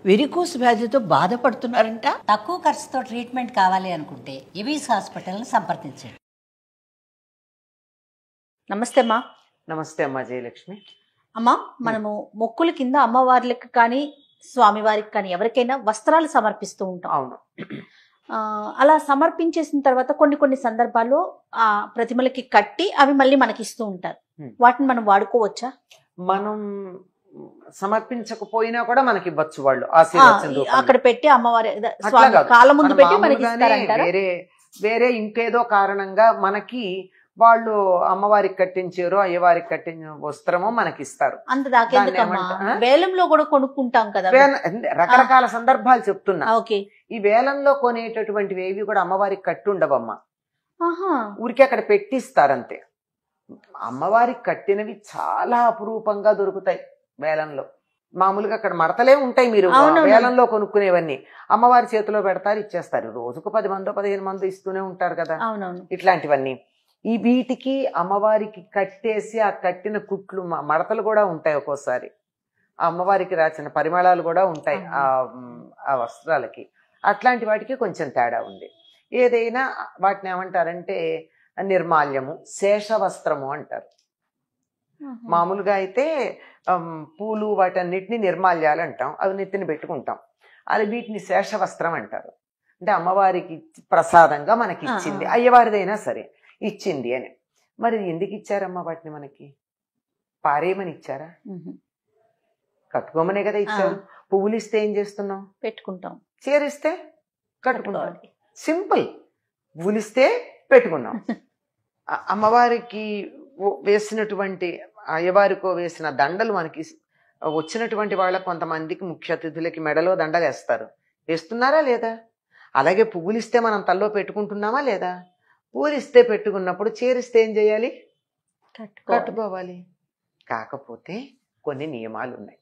Varicose వ్యాధితో బాధపడుతున్నారంట. తక్కువ ఖర్చుతో ట్రీట్మెంట్ కావాలి అనుకుంటే ఎవిస్ హాస్పిటల్ని సంప్రదించండి. నమస్తే అమ్మా. నమస్తే అమ్మా జయలక్ష్మి. అమ్మా, మనము మొక్కుల కింద అమ్మవార్లకు కానీ స్వామివారికి కానీ ఎవరికైనా వస్త్రాలు సమర్పిస్తూ ఉంటాం. అవును. అలా సమర్పించేసిన తర్వాత కొన్ని సందర్భాల్లో ఆ ప్రతిమలకి కట్టి అవి మళ్ళీ మనకి ఇస్తూ ఉంటారు. వాటిని మనం వాడుకోవచ్చా? మనం సమర్పించకపోయినా కూడా మనకి ఇవ్వచ్చు వాళ్ళు అక్కడ పెట్టి అమ్మవారి కాళ్ళ ముందు పెట్టి మనకి ఇస్తారంటారా? వేరే ఇంకేదో కారణంగా మనకి వాళ్ళు అమ్మవారికి కట్టించారో అయ్యవారికి కట్టించిన వస్త్రమో మనకి ఇస్తారు. అంత దాకేందుకమ్మా, వేలంలో కూడా కొనుక్కుంటాం కదా. రకరకాల సందర్భాలు చెప్తున్నా. ఓకే. ఈ వేలంలో కొనేటటువంటివి ఏవి కూడా అమ్మవారికి కట్టి ఉండవమ్మా, ఊరికి అక్కడ పెట్టిస్తారంతే. అమ్మవారికి కట్టినవి చాలా అపురూపంగా దొరుకుతాయి వేలంలో. మామూలుగా అక్కడ మడతలే ఉంటాయి. మీరు వేలంలో కొనుక్కునేవన్నీ అమ్మవారి చేతిలో పెడతారు, ఇచ్చేస్తారు. రోజుకు 10 మందో 15 మందో ఇస్తూనే ఉంటారు కదా ఇట్లాంటివన్నీ. ఈ వీటికి అమ్మవారికి కట్టేసి ఆ కట్టిన కుట్లు మడతలు కూడా ఉంటాయి. ఒక్కోసారి అమ్మవారికి రాసిన పరిమళాలు కూడా ఉంటాయి ఆ వస్త్రాలకి. అట్లాంటి వాటికి కొంచెం తేడా ఉంది. ఏదైనా వాటిని ఏమంటారంటే నిర్మాల్యము, శేషవస్త్రము అంటారు. మామూలుగా అయితే పూలు వాటన్నిటిని నిర్మాల్యాలు అంటాం, అవి నెత్తిని పెట్టుకుంటాం. అది వీటిని శేషవస్త్రం అంటారు. అంటే అమ్మవారికి ప్రసాదంగా మనకి ఇచ్చింది, అయ్యవారిదైనా సరే ఇచ్చింది అని. మరి ఎందుకు ఇచ్చారమ్మా వాటిని? మనకి పారేయమని ఇచ్చారా? కట్టుకోమనే కదా ఇచ్చారు. పువ్వులు ఇస్తే ఏం చేస్తున్నాం? పెట్టుకుంటాం. చీరిస్తే కట్టుకుంటాం. సింపుల్. పువ్వులు ఇస్తే పెట్టుకున్నాం. అమ్మవారికి వేసినటువంటి అయ్యవారికో వేసిన దండలు మనకి వచ్చినటువంటి వాళ్ళ కొంతమందికి ముఖ్య అతిథులకి మెడలో దండలు వేస్తారు. వేస్తున్నారా లేదా? అలాగే పువ్వులు ఇస్తే మనం తల్లో పెట్టుకుంటున్నామా లేదా? పువ్వులు ఇస్తే పెట్టుకున్నప్పుడు చీరిస్తే ఏం చేయాలి? కట్టుకోవాలి. కాకపోతే కొన్ని నియమాలు ఉన్నాయి.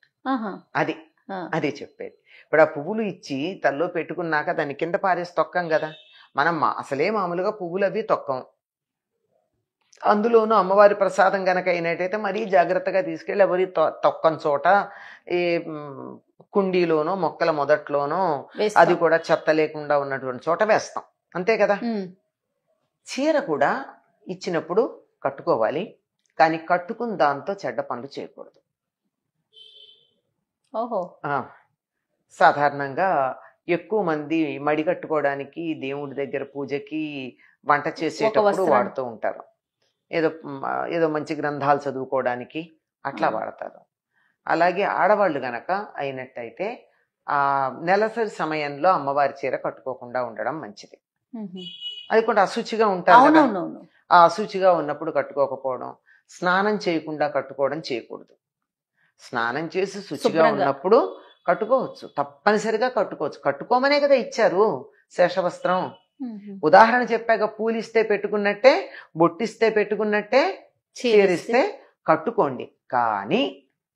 అదే చెప్పేది. ఇప్పుడు ఆ పువ్వులు ఇచ్చి తల్లో పెట్టుకున్నాక దాన్ని కింద పారేసి తొక్కం కదా. మనం అసలే మామూలుగా పువ్వులు అవి తొక్కం. అందులోనూ అమ్మవారి ప్రసాదం గనక అయినట్టయితే మరీ జాగ్రత్తగా తీసుకెళ్ళి ఎవరి తొక్కని చోట ఈ కుండీలోనో మొక్కల మొదట్లోనో అది కూడా చెత్త లేకుండా ఉన్నటువంటి చోట వేస్తాం, అంతే కదా. చీర కూడా ఇచ్చినప్పుడు కట్టుకోవాలి, కానీ కట్టుకున్న దాంతో చెడ్డ పనులు చేయకూడదు. సాధారణంగా ఎక్కువ మంది మడి కట్టుకోవడానికి, దేవుడి దగ్గర పూజకి, వంట చేసేటప్పుడు వాడుతూ ఉంటారు. ఏదో మంచి గ్రంథాలు చదువుకోవడానికి అట్లా వాడతారు. అలాగే ఆడవాళ్ళు గనక అయినట్టయితే ఆ నెలసరి సమయంలో అమ్మవారి చీర కట్టుకోకుండా ఉండడం మంచిది. అది కూడా అశుచిగా ఉంటారు కదా. ఆ అశుచిగా ఉన్నప్పుడు కట్టుకోకపోవడం, స్నానం చేయకుండా కట్టుకోవడం చేయకూడదు. స్నానం చేసి శుచిగా ఉన్నప్పుడు కట్టుకోవచ్చు, తప్పనిసరిగా కట్టుకోవచ్చు. కట్టుకోమనే కదా ఇచ్చారు శేషవస్త్రం. ఉదాహరణ చెప్పాక పూలిస్తే పెట్టుకున్నట్టే, బొట్టిస్తే పెట్టుకున్నట్టే, చీరిస్తే కట్టుకోండి. కానీ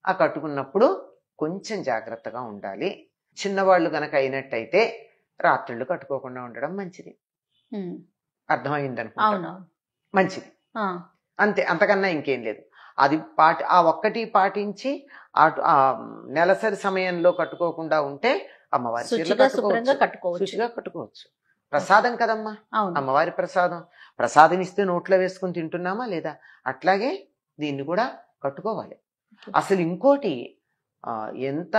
ఆ కట్టుకున్నప్పుడు కొంచెం జాగ్రత్తగా ఉండాలి. చిన్నవాళ్ళు గనక అయినట్టయితే రాత్రిళ్ళు కట్టుకోకుండా ఉండడం మంచిది. అర్థమైంది అనుకుంటా. మంచిది అంతే, అంతకన్నా ఇంకేం లేదు. అది ఆ ఒక్కటి పాటించి ఆ నెలసరి సమయంలో కట్టుకోకుండా ఉంటే అమ్మవారి శుచిగా కట్టుకోవచ్చు. ప్రసాదం కదమ్మా, అమ్మవారి ప్రసాదం ఇస్తే నోట్లో వేసుకుని తింటున్నామా లేదా? అట్లాగే దీన్ని కూడా కట్టుకోవాలి. అసలు ఇంకోటి, ఎంత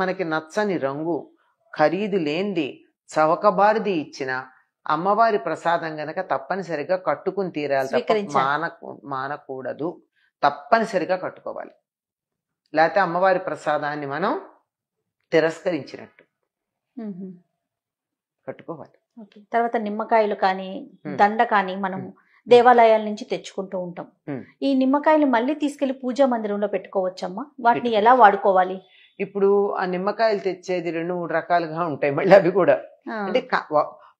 మనకి నచ్చని రంగు, ఖరీదు లేనిది, చవకబారిది ఇచ్చిన అమ్మవారి ప్రసాదం గనక తప్పనిసరిగా కట్టుకుని తీరాలి, మానకూడదు. తప్పనిసరిగా కట్టుకోవాలి. లేకపోతే అమ్మవారి ప్రసాదాన్ని మనం తిరస్కరించినట్టు. కట్టుకోవాలి. తర్వాత నిమ్మకాయలు కానీ దండ కానీ మనం దేవాలయాల నుంచి తెచ్చుకుంటూ ఉంటాం. ఈ నిమ్మకాయలు మళ్ళీ తీసుకెళ్లి పూజా మందిరంలో పెట్టుకోవచ్చమ్మా? వాటిని ఎలా వాడుకోవాలి? ఇప్పుడు ఆ నిమ్మకాయలు తెచ్చేది 2-3 రకాలుగా ఉంటాయి. మళ్ళీ అవి కూడా అంటే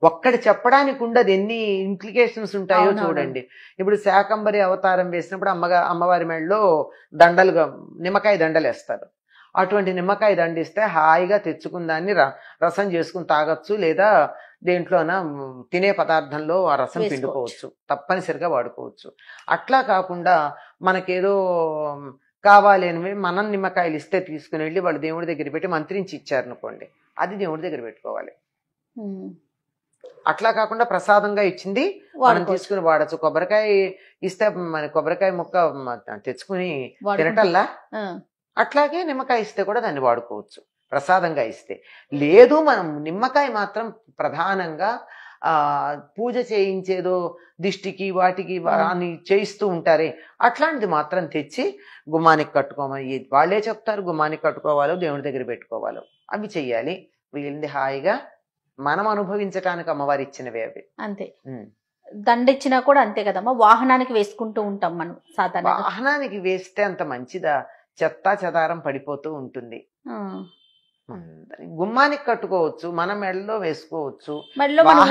ఒక్కటి చెప్పడానికి ఉండదు, ఎన్ని ఇంప్లికేషన్స్ ఉంటాయో చూడండి. ఇప్పుడు శాకంబరి అవతారం వేసినప్పుడు అమ్మవారి మెడలో దండలుగా నిమ్మకాయ దండలు వేస్తారు. అటువంటి నిమ్మకాయ దండిస్తే హాయిగా తెచ్చుకున్న దాన్ని రసం చేసుకుని తాగొచ్చు, లేదా దేంట్లోన తినే పదార్థంలో ఆ రసం పిండుకోవచ్చు, తప్పనిసరిగా వాడుకోవచ్చు. అట్లా కాకుండా మనకేదో కావాలి అని మనం నిమ్మకాయలు ఇస్తే తీసుకుని వెళ్ళి వాళ్ళు దేవుడి దగ్గర పెట్టి మంత్రించి ఇచ్చారనుకోండి, అది దేవుడి దగ్గర పెట్టుకోవాలి. అట్లా కాకుండా ప్రసాదంగా ఇచ్చింది మనం తీసుకుని వాడచ్చు. కొబ్బరికాయ ఇస్తే మన కొబ్బరికాయ ముక్క తెచ్చుకుని తినటల్లా, అట్లాగే నిమ్మకాయ ఇస్తే కూడా దాన్ని వాడుకోవచ్చు ప్రసాదంగా ఇస్తే. లేదు మనం నిమ్మకాయ మాత్రం ప్రధానంగా పూజ చేయించేదో దిష్టికి వాటికి అని చేయిస్తూ ఉంటారే, అట్లాంటిది మాత్రం తెచ్చి గుమ్మానికి కట్టుకోమని వాళ్ళే చెప్తారు. గుమ్మానికి కట్టుకోవాలో దేవుడి దగ్గర పెట్టుకోవాలో అవి చెయ్యాలి. వీళ్ళది హాయిగా మనం అనుభవించటానికి అమ్మవారు ఇచ్చినవే అవి. అంతే. దండ ఇచ్చినా కూడా అంతే కదమ్మా, వాహనానికి వేసుకుంటూ ఉంటాం మనం సాధారణ. వాహనానికి వేస్తే అంత మంచిదా? చెత్తా చెదారం పడిపోతూ ఉంటుంది. గుమ్మానికి కట్టుకోవచ్చు, మన మెడలో వేసుకోవచ్చు,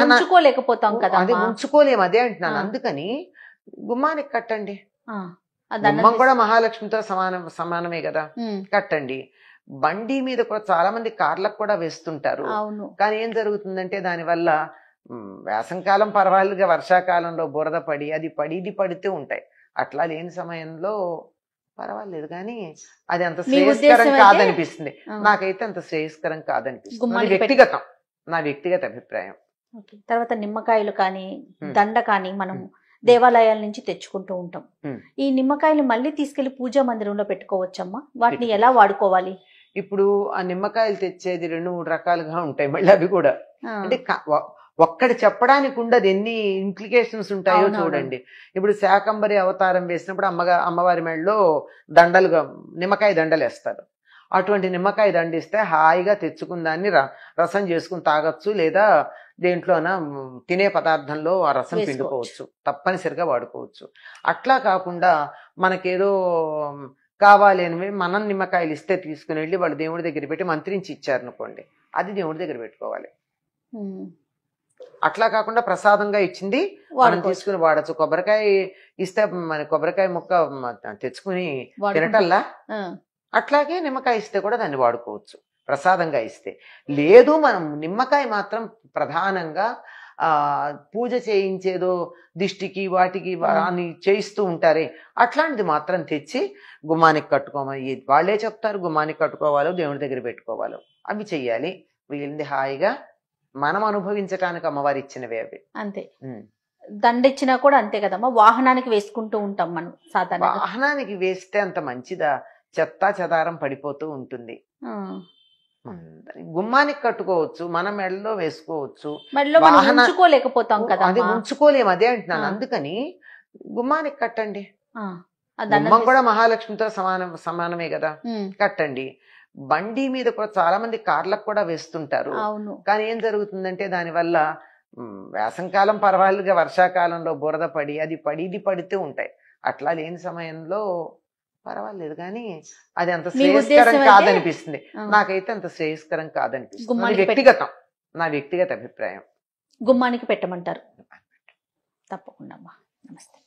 ఉంచుకోలేకపోతాం కదా, అది ఉంచుకోలేము. అదే అంటున్నాను. అందుకని గుమ్మానికి కట్టండి. గుమ్మం కూడా మహాలక్ష్మితో సమానమే కదా, కట్టండి. బండి మీద కూడా చాలా మంది కార్లకు కూడా వేస్తుంటారు. కానీ ఏం జరుగుతుందంటే దానివల్ల వేసంకాలం పర్వాలేదుగా, వర్షాకాలంలో బురద పడి అది ఇది పడుతూ ఉంటాయి. అట్లా లేని సమయంలో పర్వాలేదు, కానీ అది అంత శ్రేయస్కరం కాదనిపిస్తుంది. నాకైతే అంత శ్రేయస్కరం కాదనిపిస్తుంది. నా వ్యక్తిగత అభిప్రాయం. తర్వాత నిమ్మకాయలు కానీ దండ కానీ మనం దేవాలయాల నుంచి తెచ్చుకుంటూ ఉంటాం. ఈ నిమ్మకాయలు మళ్ళీ తీసుకెళ్లి పూజా మందిరంలో పెట్టుకోవచ్చమ్మా? వాటిని ఎలా వాడుకోవాలి? ఇప్పుడు ఆ నిమ్మకాయలు తెచ్చేది 2-3 రకాలుగా ఉంటాయి. మళ్ళీ అవి కూడా అంటే ఒక్కటి చెప్పడానికి ఉండదు, ఎన్ని ఇంప్లికేషన్స్ ఉంటాయో చూడండి. ఇప్పుడు శాకంబరి అవతారం వేసినప్పుడు అమ్మవారి మెడలో దండలుగా నిమ్మకాయ దండలు వేస్తారు. అటువంటి నిమ్మకాయ దండిస్తే హాయిగా తెచ్చుకున్న దాన్ని రసం చేసుకుని తాగొచ్చు, లేదా దేంట్లోన తినే పదార్థంలో ఆ రసం పిండుకోవచ్చు, తప్పనిసరిగా వాడుకోవచ్చు. అట్లా కాకుండా మనకేదో కావాలి అని మనం నిమ్మకాయలు ఇస్తే తీసుకుని వెళ్ళి వాళ్ళు దేవుడి దగ్గర పెట్టి మంత్రించి ఇచ్చారనుకోండి, అది దేవుడి దగ్గర పెట్టుకోవాలి. అట్లా కాకుండా ప్రసాదంగా ఇచ్చింది మనం తీసుకుని వాడచ్చు. కొబ్బరికాయ ఇస్తే మన కొబ్బరికాయ ముక్క తెచ్చుకుని తినటల్లా, అట్లాగే నిమ్మకాయ ఇస్తే కూడా దాన్ని వాడుకోవచ్చు ప్రసాదంగా ఇస్తే. లేదు మనం నిమ్మకాయ మాత్రం ప్రధానంగా పూజ చేయించేదో దిష్టికి వాటికి అని చేయిస్తూ ఉంటారే, అట్లాంటిది మాత్రం తెచ్చి గుమ్మానికి కట్టుకోమని వాళ్ళే చెప్తారు. గుమ్మానికి కట్టుకోవాలో దేవుడి దగ్గర పెట్టుకోవాలో అవి చెయ్యాలి. వీళ్ళది హాయిగా మనం అనుభవించటానికి అమ్మవారు ఇచ్చినవే అవి. అంతే. దండ ఇచ్చినా కూడా అంతే కదమ్మా, వాహనానికి వేసుకుంటూ ఉంటాం మనం సాధారణ. వాహనానికి వేస్తే అంత మంచిదా? చెత్తా చెదారం పడిపోతూ ఉంటుంది. గుమ్మానికి కట్టుకోవచ్చు, మన మెడలో వేసుకోవచ్చు, ఉంచుకోలేకపోతాం కదా, అది ఉంచుకోలేము. అదే అంటున్నాను. అందుకని గుమ్మానికి కట్టండి. గుమ్మం కూడా మహాలక్ష్మితో సమానమే కదా, కట్టండి. బండి మీద కూడా చాలా మంది కార్లకు కూడా వేస్తుంటారు. కానీ ఏం జరుగుతుందంటే దానివల్ల వేసంకాలం పర్వాలేదుగా, వర్షాకాలంలో బురద పడి అది ఇది పడుతూ ఉంటాయి. అట్లా లేని సమయంలో పర్వాలేదు, కానీ అది అంత శ్రేయస్కరం కాదనిపిస్తుంది. నాకైతే అంత శ్రేయస్కరం కాదనిపిస్తుంది. నా వ్యక్తిగత అభిప్రాయం. గుమ్మానికి పెట్టమంటారు. తప్పకుండా అమ్మా. నమస్తే.